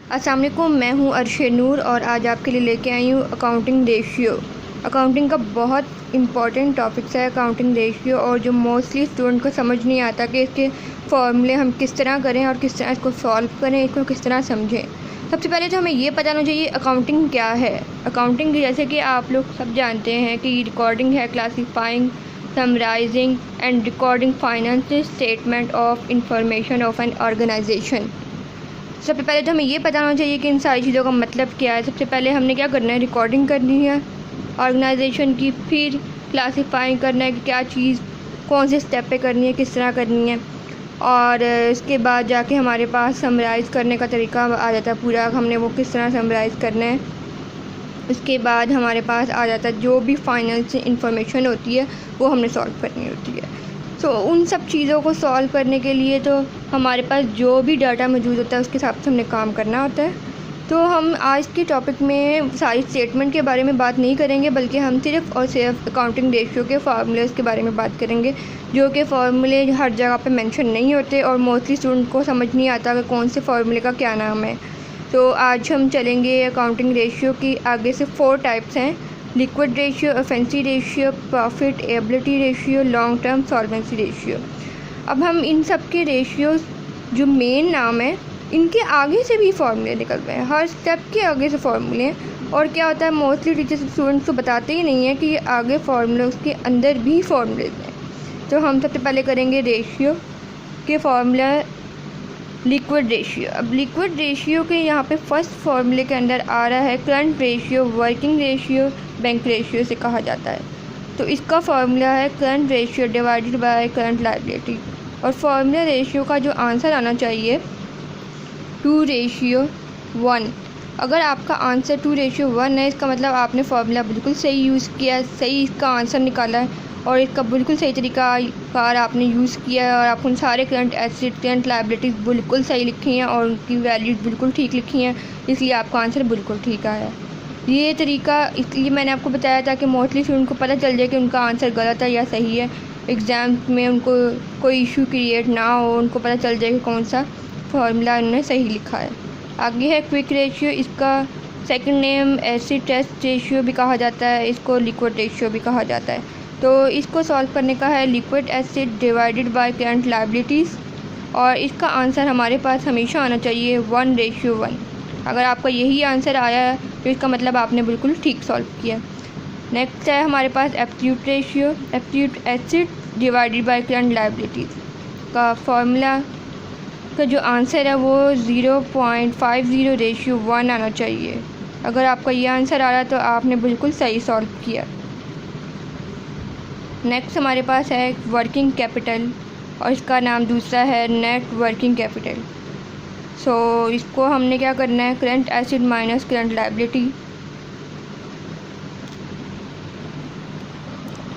अस्सलाम वालेकुम, मैं हूँ अरशद नूर और आज आपके लिए लेके आई हूँ अकाउंटिंग रेशियो। अकाउंटिंग का बहुत इम्पॉर्टेंट टॉपिक्स है अकाउंटिंग रेशियो, और जो मोस्टली स्टूडेंट को समझ नहीं आता कि इसके फॉर्मूले हम किस तरह करें और किस तरह इसको सॉल्व करें, इसको किस तरह समझें। सबसे पहले तो हमें ये पता होना चाहिए अकाउंटिंग क्या है। अकाउंटिंग जैसे कि आप लोग सब जानते हैं कि रिकॉर्डिंग है, classifying, summarising and recording financial statement of information of an organisation. सबसे पहले तो हमें ये पता होना चाहिए कि इन सारी चीज़ों का मतलब क्या है। सबसे पहले हमने क्या करना है, रिकॉर्डिंग करनी है ऑर्गेनाइजेशन की, फिर क्लासीफाइंग करना है कि क्या चीज़ कौन से स्टेप पे करनी है, किस तरह करनी है, और इसके बाद जाके हमारे पास समराइज़ करने का तरीका आ जाता है पूरा, हमने वो किस तरह समराइज़ करना है। उसके बाद हमारे पास आ जाता है जो भी फाइनेंशियल इंफॉर्मेशन होती है वो हमने सॉल्व करनी होती है। तो उन सब चीज़ों को सॉल्व करने के लिए तो हमारे पास जो भी डाटा मौजूद होता है उसके हिसाब से हमने काम करना होता है। तो हम आज के टॉपिक में सारी स्टेटमेंट के बारे में बात नहीं करेंगे, बल्कि हम सिर्फ़ और सिर्फ अकाउंटिंग रेशियो के फार्मूलेज़ के बारे में बात करेंगे, जो कि फ़ार्मूले हर जगह पे मेंशन नहीं होते और मोस्टली स्टूडेंट को समझ नहीं आता कि कौन से फार्मूले का क्या नाम है। तो आज हम चलेंगे अकाउंटिंग रेशियो की आगे से 4 टाइप्स हैं: liquid ratio, efficiency ratio, profitability ratio, long term solvency ratio. अब हम इन सब के रेशियोज़ जो मेन नाम है इनके आगे से भी फार्मूले निकल रहे हैं, हर स्टेप के आगे से फार्मूले हैं। और क्या होता है, मोस्टली टीचर्स स्टूडेंट्स को बताते ही नहीं है कि ये आगे फार्मूले उसके अंदर भी फार्मूले हैं। तो हम सबसे पहले करेंगे रेशियो के फार्मूला, लिक्विड रेशियो। अब लिक्विड रेशियो के यहाँ पे फर्स्ट फार्मूले के अंदर आ रहा है current ratio, working ratio, bank ratio से कहा जाता है। तो इसका फार्मूला है current ratio divided by current liability, और फार्मूला रेशियो का जो आंसर आना चाहिए 2:1। अगर आपका आंसर 2:1 है, इसका मतलब आपने फार्मूला बिल्कुल सही यूज़ किया, सही इसका आंसर निकाला है और इसका बिल्कुल सही तरीका कार आपने यूज़ किया है, और आप उन सारे करंट एसेट, करंट लायबिलिटीज़ बिल्कुल सही लिखी हैं और उनकी वैल्यूज़ बिल्कुल ठीक लिखी हैं, इसलिए आपका आंसर बिल्कुल ठीक आया है। ये तरीका इसलिए मैंने आपको बताया था कि मोस्टली स्टूडेंट को पता चल जाए कि उनका आंसर गलत है या सही है, एग्ज़ाम में उनको कोई इशू क्रिएट ना हो, उनको पता चल जाए कि कौन सा फार्मूला उन्होंने सही लिखा है। आगे है क्विक रेशियो, इसका second name acid test ratio भी कहा जाता है, इसको लिक्विड रेशियो भी कहा जाता है। तो इसको सॉल्व करने का है liquid acid divided by current liabilities, और इसका आंसर हमारे पास हमेशा आना चाहिए 1:1। अगर आपका यही आंसर आया है तो इसका मतलब आपने बिल्कुल ठीक सॉल्व किया। नेक्स्ट है हमारे पास absolute ratio, absolute acid divided by current liabilities का फार्मूला का जो आंसर है वो 0.50:1 आना चाहिए। अगर आपका ये आंसर आ रहा है तो आपने बिल्कुल सही सॉल्व किया। नेक्स्ट हमारे पास है वर्किंग कैपिटल, और इसका नाम दूसरा है नेट वर्किंग कैपिटल। सो इसको हमने क्या करना है, current acid minus current liability.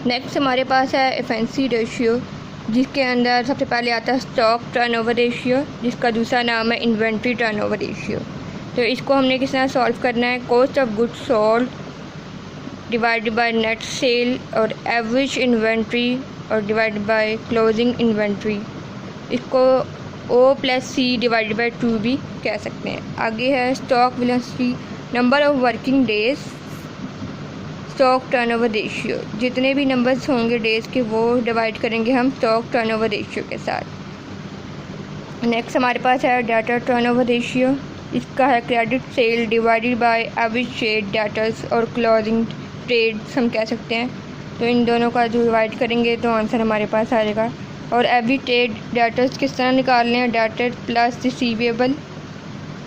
Next हमारे पास है एफिशिएंसी रेशियो, जिसके अंदर सबसे पहले आता है स्टॉक टर्नओवर रेशियो, जिसका दूसरा नाम है इन्वेंट्री टर्नओवर रेशियो। तो इसको हमने किस तरह सॉल्व करना है, cost of goods sold divided by net cell और एवरेज इन्वेंट्री और डिवाइडेड बाय क्लोजिंग इन्वेंट्री। इसको O+C डिवाइडेड बाय 2 भी कह सकते हैं। आगे है stock velocity, number of working days, stock turnover ratio. जितने भी नंबर्स होंगे डेज़ के वो डिवाइड करेंगे हम स्टॉक टर्नओवर रेशियो के साथ। नेक्स्ट हमारे पास है डाटा टर्नओवर रेशियो, इसका है credit sale divided by average trade debtors और क्लोजिंग ट्रेड्स हम कह सकते हैं। तो इन दोनों का जो डिवाइड करेंगे तो आंसर हमारे पास आएगा। और एवरी ट्रेड डेटर्स किस तरह निकालने हैं, debtor plus receivable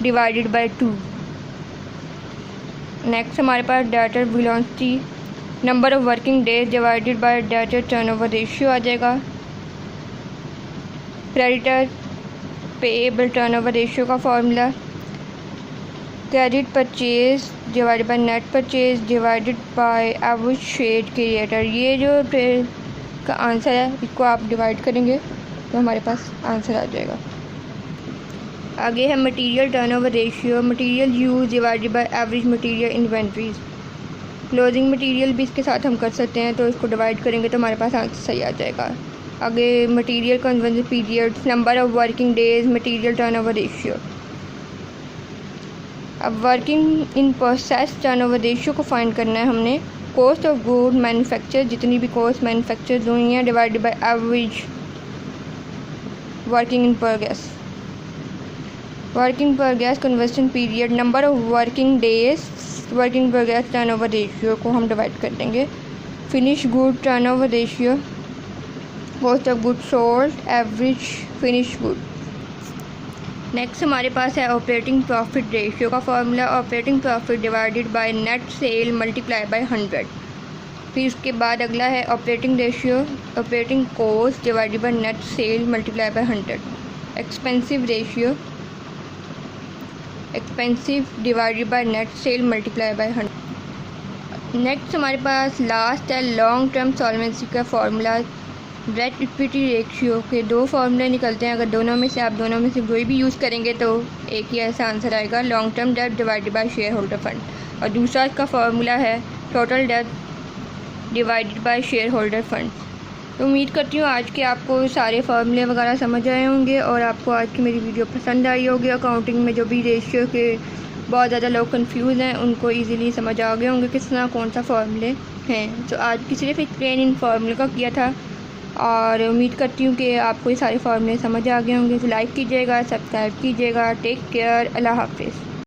divided by 2। Next हमारे पास debtor velocity, number of working days divided by debtor turnover ratio आ जाएगा। क्रेडिटर पेएबल टर्नओवर रेशियो का formula credit purchase divided by net purchase divided by average trade creditor. ये जो trade का answer है इसको आप डिवाइड करेंगे तो हमारे पास आंसर आ जाएगा। आगे है material turnover ratio, material use divided by average material inventories. Closing material भी इसके साथ हम कर सकते हैं, तो इसको डिवाइड करेंगे तो हमारे पास आंसर सही आ जाएगा। आगे material conversion periods, number of working days, material turnover ratio. अब working in process turnover ratio को फाइंड करना है हमने। कॉस्ट ऑफ गुड मैन्युफैक्चर, जितनी भी कॉस्ट मैन्युफैक्चर हुई हैं, divided by average working in progress. Working progress conversion period, number of working days, working progress turnover ratio को हम डिवाइड कर देंगे। Finish good turnover ratio, cost of good sold, average finish good. Next हमारे पास है operating profit ratio का formula, operating profit divided by net sale multiply by 100। फिर उसके बाद अगला है operating ratio, operating cost divided by net sale multiply by 100। Expensive ratio, expensive divided by net sale multiply by 100। Next हमारे पास last है long term solvency का formula. Debt equity ratio के दो फार्मूले निकलते हैं, अगर दोनों में से आप दोनों में से कोई भी यूज़ करेंगे तो एक ही ऐसा आंसर आएगा, long term debt divided by share holder fund. और दूसरा इसका फार्मूला है total date divided by share holder fund. तो उम्मीद करती हूँ आज के आपको सारे फार्मूले वगैरह समझ आए होंगे और आपको आज की मेरी वीडियो पसंद आई होगी। अकाउंटिंग में जो भी रेशियो के बहुत ज़्यादा लोग कंफ्यूज हैं उनको इजीली समझ आ गए होंगे किस तरह कौन सा फार्मूले हैं। तो आज की सिर्फ एक्सप्लेन इन फार्मूले का किया था और उम्मीद करती हूँ कि आपको ये सारे फार्मूले समझ आ गए होंगे। तो लाइक कीजिएगा, सब्सक्राइब कीजिएगा। टेक केयर, अल्लाह हाफिज़।